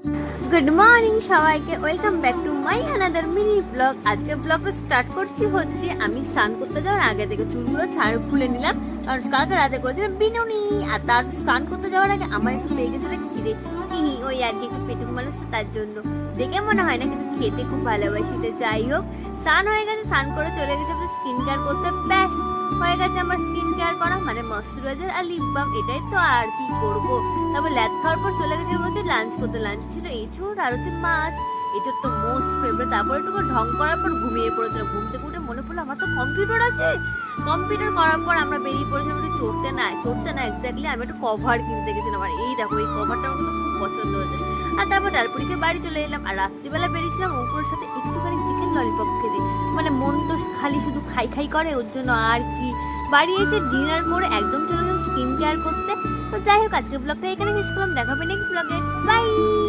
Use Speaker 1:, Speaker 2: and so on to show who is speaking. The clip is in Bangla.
Speaker 1: গুড মর্নিং সবাইকে, welcome back to my another mini blog. আজকে ব্লগটা স্টার্ট করছি হচ্ছে আমি স্নান করতে যাওয়ার আগে থেকে চুলগুলো ছাড় খুলে নিলাম, কারণ কালকে রাতে করেছিলাম বিনুনি। আর তার স্নান করতে যাওয়ার আগে আমার একটু পেয়ে গেছিল খিদে, ওই আর কি একটু পেটুক মানুষ, তার জন্য দেখে মনে হয় না, কিন্তু খেতে খুব ভালোবাসি। তো যাই হোক, স্নান হয়ে গেছে, স্নান করে চলে গেছে স্কিন কেয়ার করতে। ব্যাস হয়ে গেছে আমার স্কিন কেয়ার করা, মানে ময়শ্চারাইজার আর লিপ বাম, এটাই তো। আর কি করবো, তারপর ল্যাদ খাওয়ার পর চলে গেছে হচ্ছে লাঞ্চ করতে। লাঞ্চ ছিল এঁচুড় আর হচ্ছে মাছ। এঁচুড় তো মোস্ট ফেভারিট। তারপর একটু ঢং করার পর ঘুমিয়ে পড়েছিল। ঘুম থেকে উঠে মনে পড়লো আমার তো কম্পিউটার আছে। কম্পিউটার করার পর আমরা বেরিয়ে পড়েছিলাম একটু চড়তে না এক্স্যাক্টলি, আমি একটু কভার কিনতে গেছিলাম। আর এই দেখো, এই কভারটা আমার কিন্তু খুব পছন্দ হয়েছে। আর তারপর ডালপুরিকে বাড়ি চলে এলাম। আর রাত্রিবেলা বেরিয়েছিলাম অঙ্কুরের সাথে একটুখানি চিকেন ললিপপ খেতে। মানে মন তো খালি শুধু খাই খাই করে, ওর জন্য আর কি। বাড়ি এসে ডিনার করে একদম চলে গেলাম স্কিন কেয়ার করতে। তো যাই হোক, আজকে ব্লগটা এখানে শেষ করলাম। দেখাবে নেক্সট ব্লগে। বাই।